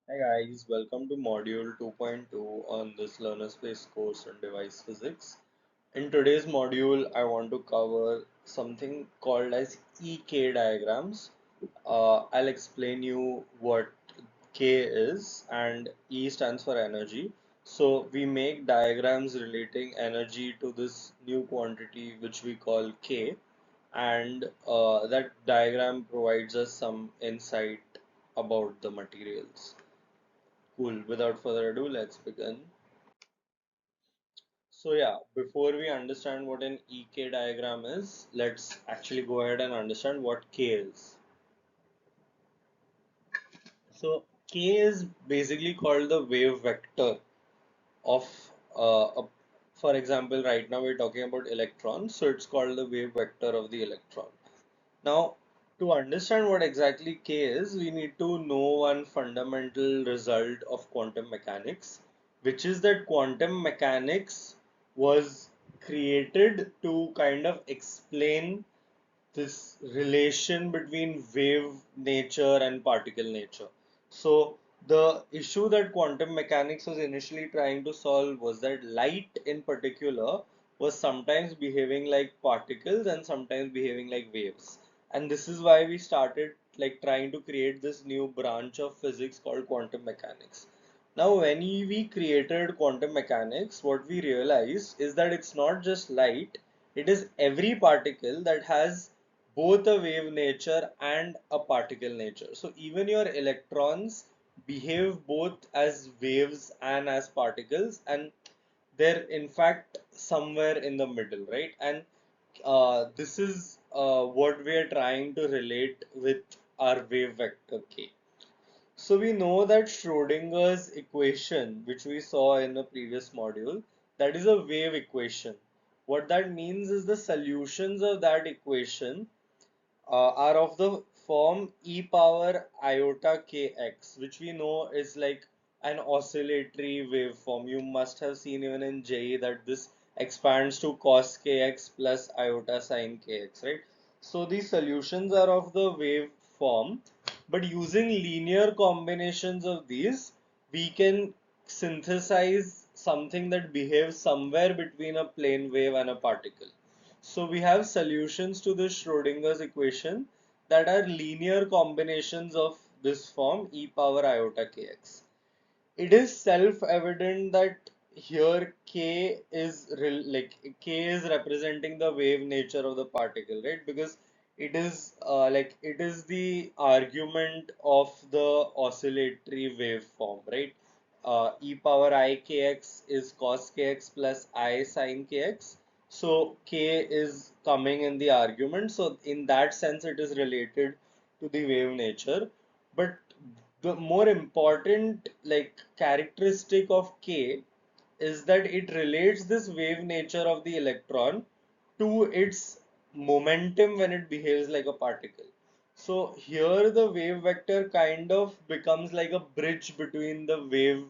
Hi guys, welcome to module 2.2 on this learner space course on device physics. In today's module, I want to cover something called as EK diagrams. I'll explain you what K is, and E stands for energy. So we make diagrams relating energy to this new quantity which we call K, and that diagram provides us some insight about the materials. Cool. Without further ado, let's begin. So yeah, before we understand what an EK diagram is, let's actually go ahead and understand what K is. So K is basically called the wave vector of, for example, right now we're talking about electrons, so it's called the wave vector of the electron. Now, to understand what exactly K is, we need to know one fundamental result of quantum mechanics, which is that quantum mechanics was created to kind of explain this relation between wave nature and particle nature. So the issue that quantum mechanics was initially trying to solve was that light in particular was sometimes behaving like particles and sometimes behaving like waves. And this is why we started like trying to create this new branch of physics called quantum mechanics. Now, when we created quantum mechanics, what we realized is that it's not just light, it is every particle that has both a wave nature and a particle nature. So even your electrons behave both as waves and as particles, and they're in fact somewhere in the middle, right? And this is what we are trying to relate with our wave vector K. So we know that Schrodinger's equation, which we saw in the previous module, that is a wave equation. What that means is the solutions of that equation are of the form e power iota kx, which we know is like an oscillatory waveform. You must have seen even in JE that this expands to cos kx plus iota sin kx, right? So these solutions are of the wave form, but using linear combinations of these, we can synthesize something that behaves somewhere between a plane wave and a particle. So we have solutions to this Schrodinger's equation that are linear combinations of this form e power iota kx. It is self-evident that here k is representing the wave nature of the particle, right? Because it is the argument of the oscillatory waveform, right? E power I kx is cos kx plus I sin kx. So k is coming in the argument. So in that sense, it is related to the wave nature. But the more important characteristic of K is that it relates this wave nature of the electron to its momentum when it behaves like a particle. So here the wave vector kind of becomes like a bridge between the wave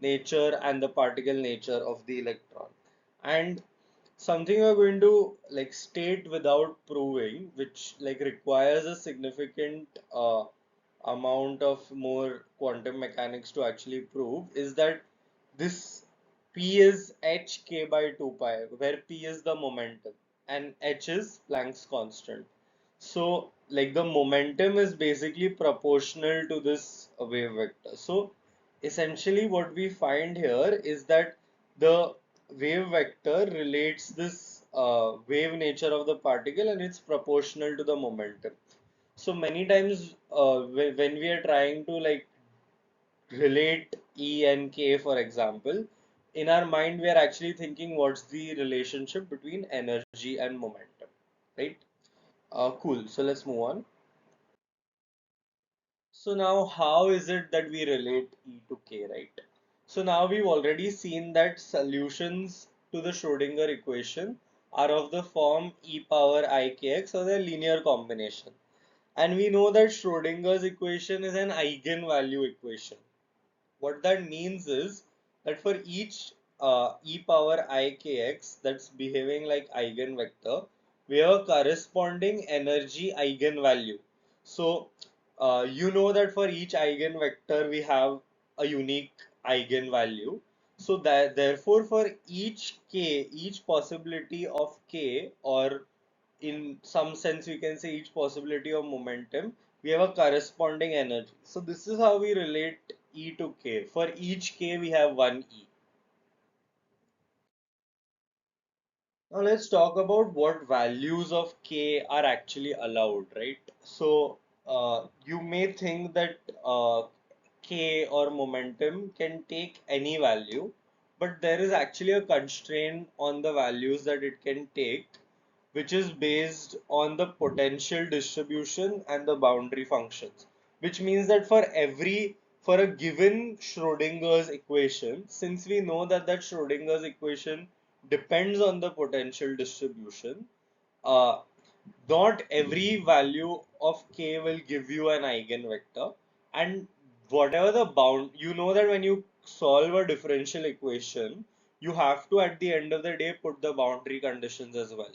nature and the particle nature of the electron. And something we're going to like state without proving, which like requires a significant amount of more quantum mechanics to actually prove, is that this P is hk by 2 pi, where P is the momentum and h is Planck's constant. So like the momentum is basically proportional to this wave vector. So essentially what we find here is that the wave vector relates this wave nature of the particle and it's proportional to the momentum. So many times when we are trying to like relate E and K, for example, in our mind we are actually thinking what's the relationship between energy and momentum, right? Cool. So let's move on. So now how is it that we relate E to K, right? So now we've already seen that solutions to the Schrodinger equation are of the form e power ikx, or the linear combination. And we know that Schrodinger's equation is an eigenvalue equation. What that means is that for each e power ikx that's behaving like eigenvector, we have a corresponding energy eigenvalue. So you know that for each eigenvector we have a unique eigenvalue. So that therefore for each k, each possibility of k, or in some sense we can say each possibility of momentum, we have a corresponding energy. So this is how we relate E to k. For each k we have one E. Now let's talk about what values of k are actually allowed, right? So you may think that k or momentum can take any value, but there is actually a constraint on the values that it can take, which is based on the potential distribution and the boundary functions. Which means that for a given Schrodinger's equation, since we know that Schrodinger's equation depends on the potential distribution, uh, not every value of k will give you an eigenvector, and whatever the bound, you know that when you solve a differential equation, you have to at the end of the day put the boundary conditions as well.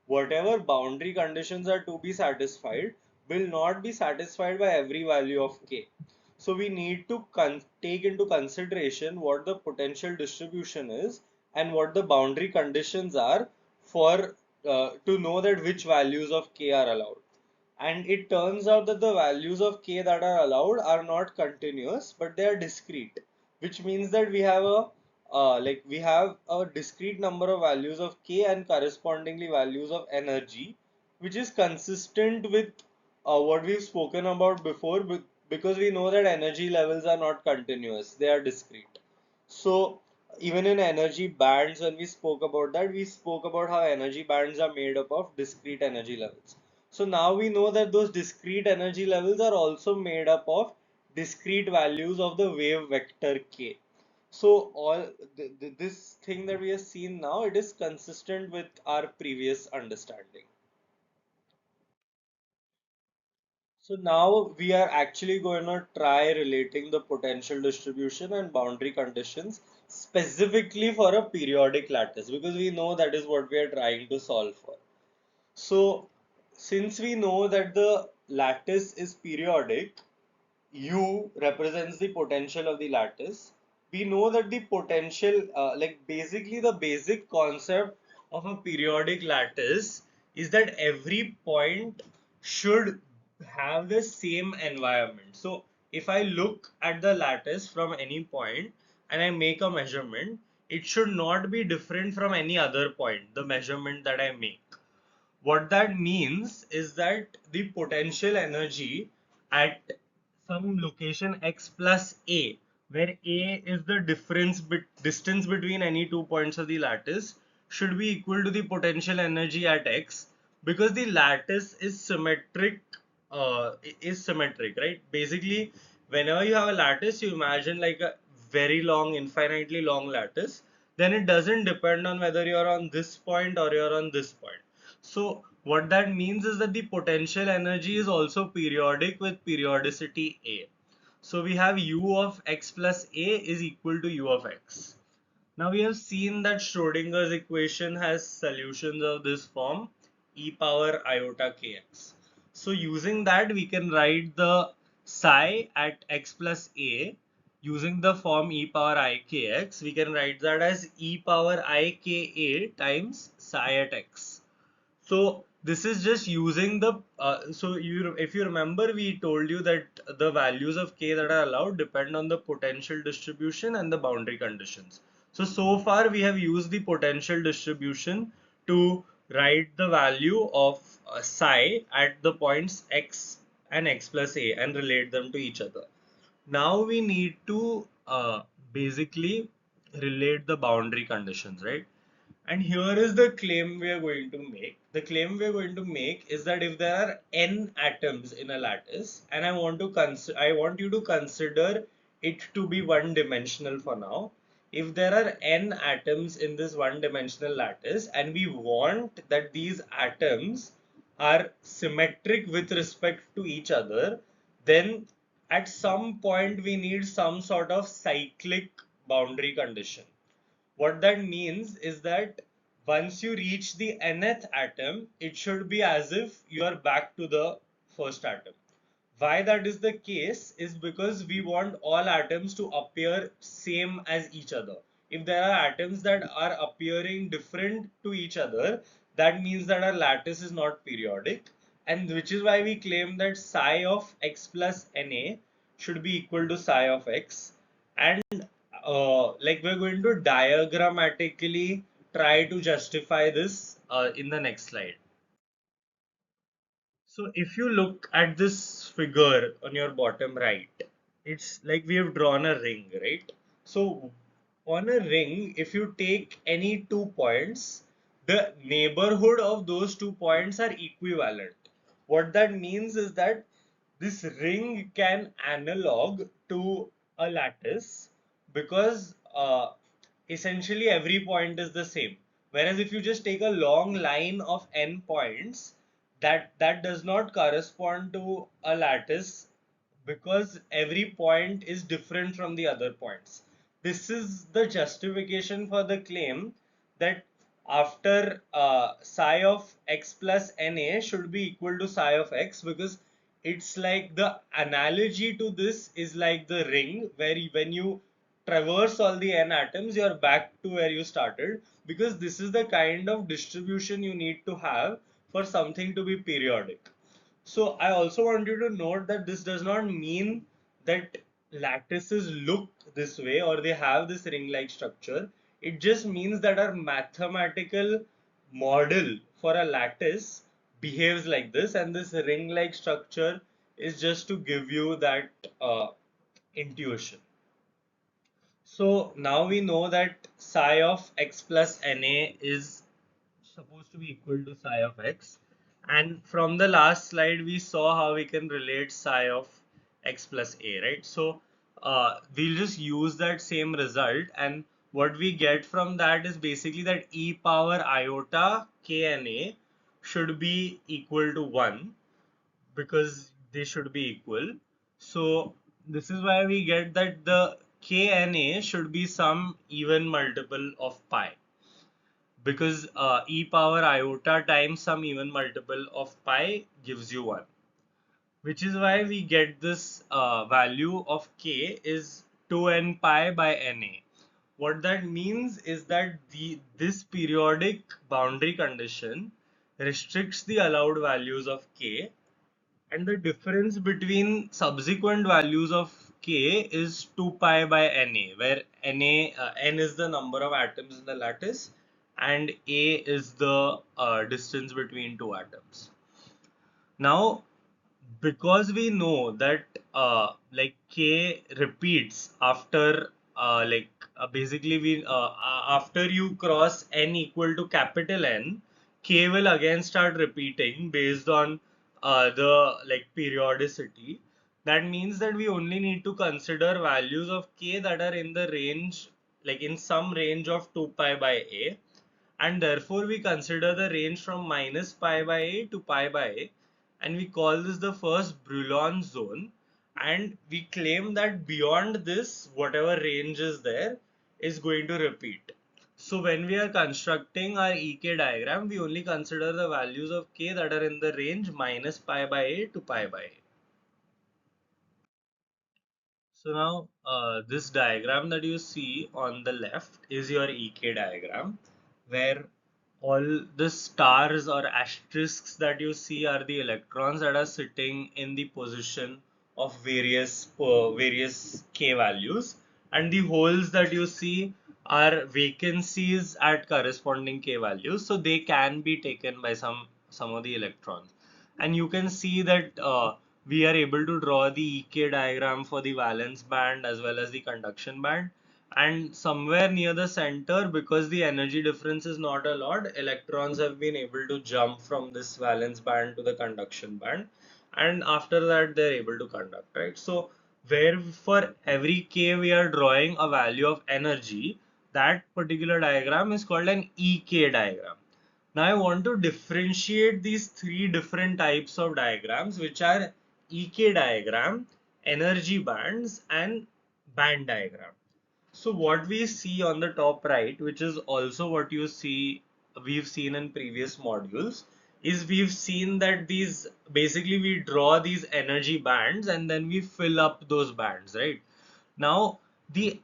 Whatever boundary conditions are to be satisfied will not be satisfied by every value of k. So we need to take into consideration what the potential distribution is and what the boundary conditions are for to know that which values of k are allowed. And it turns out that the values of k that are allowed are not continuous, but they are discrete, which means that we have a discrete number of values of k and correspondingly values of energy, which is consistent with what we've spoken about before, because we know that energy levels are not continuous, they are discrete. So even in energy bands, when we spoke about that, we spoke about how energy bands are made up of discrete energy levels. So now we know that those discrete energy levels are also made up of discrete values of the wave vector k. So all this thing that we have seen now, it is consistent with our previous understanding. So now we are actually going to try relating the potential distribution and boundary conditions specifically for a periodic lattice, because we know that is what we are trying to solve for. So since we know that the lattice is periodic, U represents the potential of the lattice. We know that the potential, basically the basic concept of a periodic lattice is that every point should have the same environment. So if I look at the lattice from any point and I make a measurement, it should not be different from any other point, the measurement that I make. What that means is that the potential energy at some location x plus a, where a is the distance between any 2 points of the lattice, should be equal to the potential energy at x, because the lattice is symmetric, right? Basically, whenever you have a lattice, you imagine like a very long, infinitely long lattice, then it doesn't depend on whether you're on this point or you're on this point. So what that means is that the potential energy is also periodic with periodicity A. So we have u of x plus a is equal to u of x. Now we have seen that Schrodinger's equation has solutions of this form, e power iota kx. So using that, we can write the psi at x plus a using the form e power I kx. We can write that as e power I ka times psi at x. So this is just using the if you remember, we told you that the values of k that are allowed depend on the potential distribution and the boundary conditions. So far we have used the potential distribution to write the value of psi at the points x and x plus a and relate them to each other. Now we need to basically relate the boundary conditions, right? And here is the claim we are going to make. The claim we are going to make is that if there are n atoms in a lattice, and I want you to consider it to be one dimensional for now. If there are n atoms in this one dimensional lattice, and we want that these atoms are symmetric with respect to each other, then at some point we need some sort of cyclic boundary condition. What that means is that once you reach the nth atom, it should be as if you are back to the first atom. Why that is the case is because we want all atoms to appear same as each other. If there are atoms that are appearing different to each other, that means that our lattice is not periodic, and which is why we claim that psi of x plus Na should be equal to psi of x. And like we're going to diagrammatically try to justify this in the next slide. So if you look at this figure on your bottom right, it's like we have drawn a ring, right? So on a ring, if you take any 2 points, the neighborhood of those 2 points are equivalent. What that means is that this ring can analog to a lattice because essentially every point is the same. Whereas if you just take a long line of n points, that does not correspond to a lattice because every point is different from the other points. This is the justification for the claim that after psi of x plus Na should be equal to psi of x, because it's like the analogy to this is like the ring where when you traverse all the n atoms, you're back to where you started, because this is the kind of distribution you need to have for something to be periodic. So I also want you to note that this does not mean that lattices look this way or they have this ring-like structure. It just means that our mathematical model for a lattice behaves like this, and this ring-like structure is just to give you that intuition. So now we know that psi of x plus Na is supposed to be equal to psi of x. And from the last slide, we saw how we can relate psi of x plus a, right? So we'll just use that same result. And what we get from that is basically that e power iota kna should be equal to 1 because they should be equal. So this is why we get that the kna should be some even multiple of pi, because e power iota times some even multiple of pi gives you 1, which is why we get this value of k is 2n pi by na. What that means is that this periodic boundary condition restricts the allowed values of k, and the difference between subsequent values of k is 2 pi by na, where n is the number of atoms in the lattice and a is the distance between two atoms. Now, because we know that like k repeats after basically we after you cross n equal to capital N, k will again start repeating based on the like periodicity. That means that we only need to consider values of k that are in the range, like in some range of 2 pi by a, and therefore we consider the range from minus pi by a to pi by a, and we call this the first Brillouin zone, and we claim that beyond this whatever range is there is going to repeat. So when we are constructing our ek diagram, we only consider the values of k that are in the range minus pi by a to pi by a. So now this diagram that you see on the left is your EK diagram, where all the stars or asterisks that you see are the electrons that are sitting in the position of various k values, and the holes that you see are vacancies at corresponding k values, so they can be taken by some of the electrons. And you can see that we are able to draw the EK diagram for the valence band as well as the conduction band, and somewhere near the center, because the energy difference is not a lot, electrons have been able to jump from this valence band to the conduction band, and after that they're able to conduct, right? So where for every k we are drawing a value of energy, that particular diagram is called an EK diagram. Now I want to differentiate these three different types of diagrams, which are EK diagram, energy bands, and band diagram. So what we see on the top right, which is also what we've seen in previous modules, is we've seen that these basically we draw these energy bands and then we fill up those bands, right? Now, the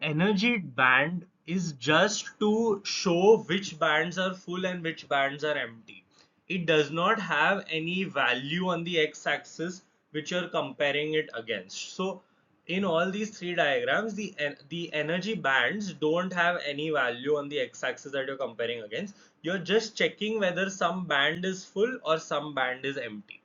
energy band is just to show which bands are full and which bands are empty. It does not have any value on the x-axis which you're comparing it against. So in all these three diagrams, the energy bands don't have any value on the x-axis that you're comparing against. You're just checking whether some band is full or some band is empty.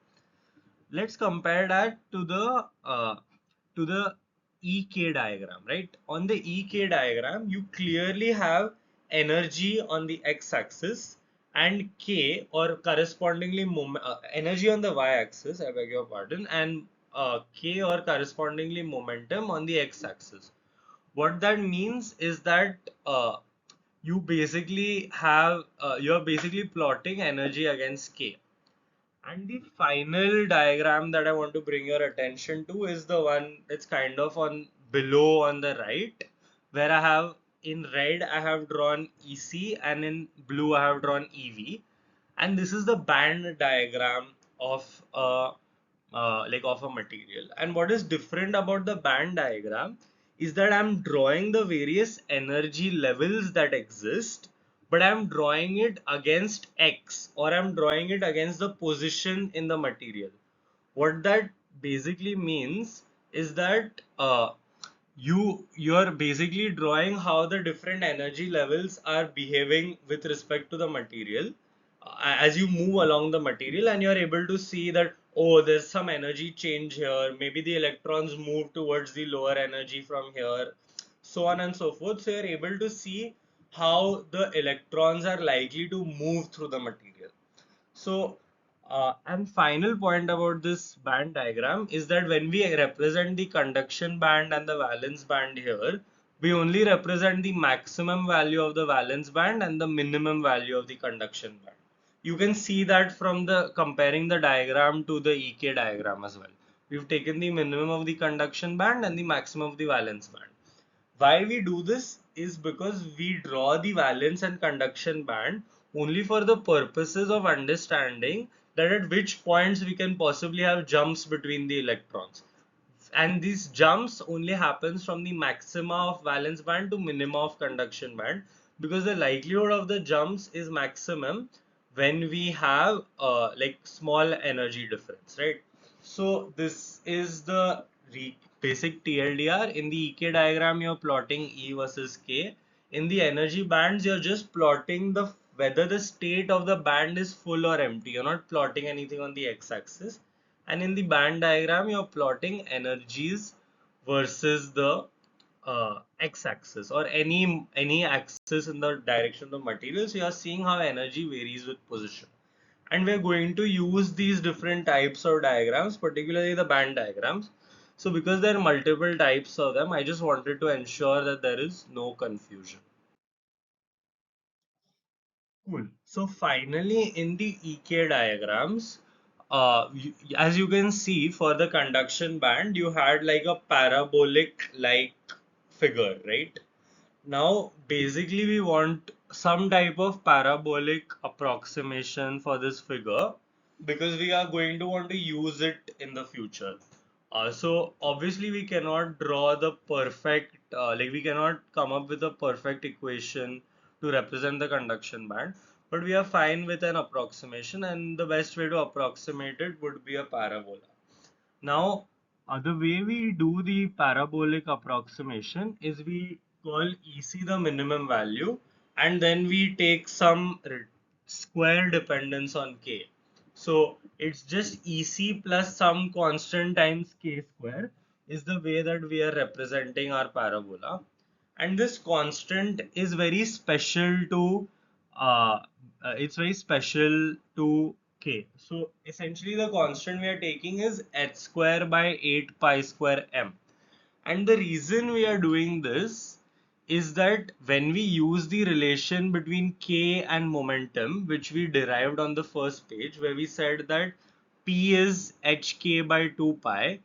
Let's compare that to the EK diagram, right? On the EK diagram, you clearly have energy on the x-axis and K or correspondingly energy on the y-axis, I beg your pardon, and K or correspondingly momentum on the x-axis. What that means is that you're basically plotting energy against K. And the final diagram that I want to bring your attention to is the one that's kind of on below on the right, where I have in red I have drawn EC and in blue I have drawn EV. And this is the band diagram of of a material. And what is different about the band diagram is that I'm drawing the various energy levels that exist, but I'm drawing it against X, or I'm drawing it against the position in the material. What that basically means is that you're basically drawing how the different energy levels are behaving with respect to the material as you move along the material, and you're able to see that, oh, there's some energy change here, maybe the electrons move towards the lower energy from here, so on and so forth. So you're able to see how the electrons are likely to move through the material. So, and final point about this band diagram is that when we represent the conduction band and the valence band here, we only represent the maximum value of the valence band and the minimum value of the conduction band. You can see that from the comparing the diagram to the EK diagram as well. We've taken the minimum of the conduction band and the maximum of the valence band. Why we do this is because we draw the valence and conduction band only for the purposes of understanding that at which points we can possibly have jumps between the electrons. And these jumps only happens from the maxima of valence band to minima of conduction band, because the likelihood of the jumps is maximum when we have small energy difference, right? So this is the basic TLDR. In the EK diagram, you're plotting E versus K. In the energy bands, you're just plotting the whether the state of the band is full or empty. You're not plotting anything on the x-axis. And in the band diagram, you're plotting energies versus the x-axis or any axis in the direction of the material. So you're seeing how energy varies with position. And we're going to use these different types of diagrams, particularly the band diagrams. So because there are multiple types of them, I just wanted to ensure that there is no confusion. Cool. So finally, in the EK diagrams, as you can see, for the conduction band, you had like a parabolic like figure, right? Now, basically, we want some type of parabolic approximation for this figure because we are going to want to use it in the future. So obviously we cannot draw the perfect, we cannot come up with a perfect equation to represent the conduction band, but we are fine with an approximation, and the best way to approximate it would be a parabola. Now, the way we do the parabolic approximation is we call EC the minimum value, and then we take some square dependence on K. So it's just EC plus some constant times K square is the way that we are representing our parabola. And this constant is very special to uh, K. So essentially the constant we are taking is h square by 8 pi square m. And the reason we are doing this is that when we use the relation between K and momentum, which we derived on the first page, where we said that P is hk by 2 pi,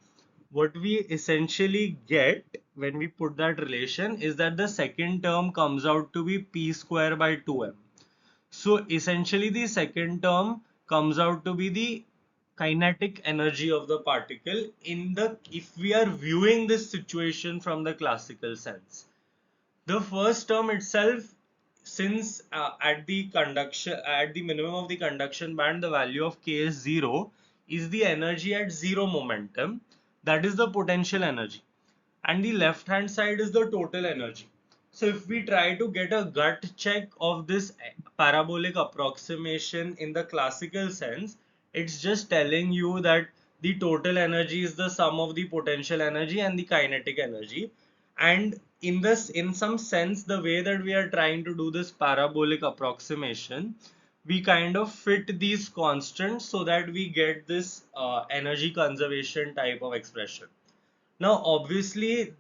what we essentially get when we put that relation is that the second term comes out to be P square by 2m. So essentially the second term comes out to be the kinetic energy of the particle in the, if we are viewing this situation from the classical sense. The first term itself, since at the minimum of the conduction band, the value of k is 0, is the energy at zero momentum, that is the potential energy, and the left hand side is the total energy. So if we try to get a gut check of this parabolic approximation in the classical sense, it's just telling you that the total energy is the sum of the potential energy and the kinetic energy. And in some sense, the way that we are trying to do this parabolic approximation, we kind of fit these constants so that we get this energy conservation type of expression. Now, obviously,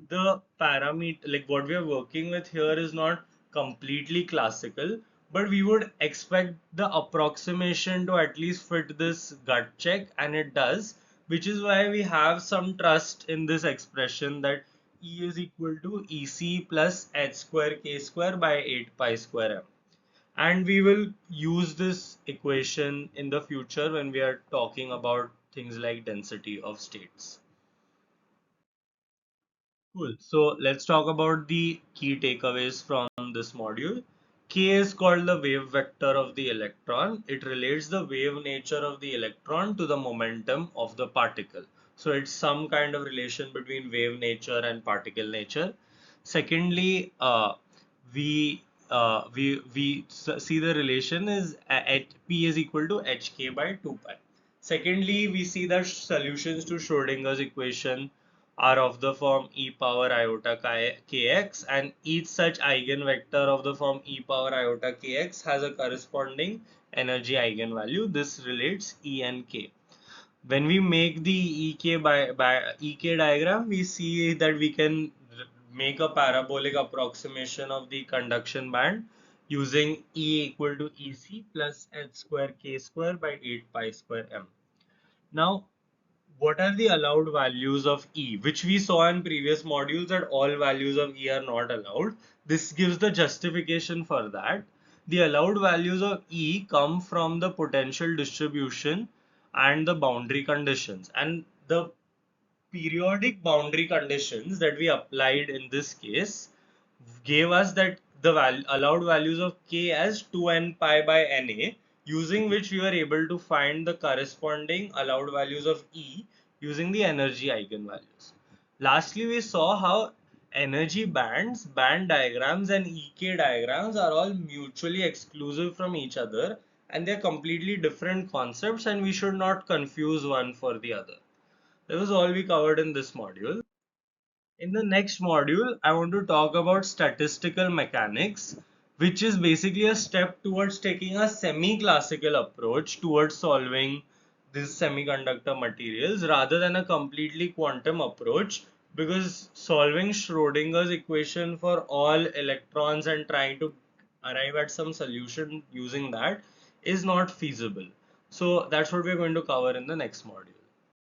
the parameter, like what we are working with here, is not completely classical, but we would expect the approximation to at least fit this gut check, and it does, which is why we have some trust in this expression that E is equal to EC plus h square k square by 8 pi square m. And we will use this equation in the future when we are talking about things like density of states. Cool. So let's talk about the key takeaways from this module. K is called the wave vector of the electron. It relates the wave nature of the electron to the momentum of the particle. So it's some kind of relation between wave nature and particle nature. Secondly, see the relation is at P is equal to hk by 2 pi. Secondly, we see that solutions to Schrodinger's equation are of the form e power iota kx, and each such eigenvector of the form e power iota kx has a corresponding energy eigenvalue. This relates E and K. When we make the by EK diagram, we see that we can make a parabolic approximation of the conduction band using E equal to EC plus h square k square by 8 pi square m. Now, what are the allowed values of E, which we saw in previous modules that all values of E are not allowed. This gives the justification for that. The allowed values of E come from the potential distribution and the boundary conditions. And the periodic boundary conditions that we applied in this case gave us that the allowed values of k as 2n pi by na, using which we were able to find the corresponding allowed values of E using the energy eigenvalues. Lastly, we saw how energy bands, band diagrams, and EK diagrams are all mutually exclusive from each other, and they're completely different concepts, and we should not confuse one for the other. That was all we covered in this module. In the next module, I want to talk about statistical mechanics, which is basically a step towards taking a semi-classical approach towards solving these semiconductor materials rather than a completely quantum approach, because solving Schrodinger's equation for all electrons and trying to arrive at some solution using that is not feasible. So that's what we're going to cover in the next module.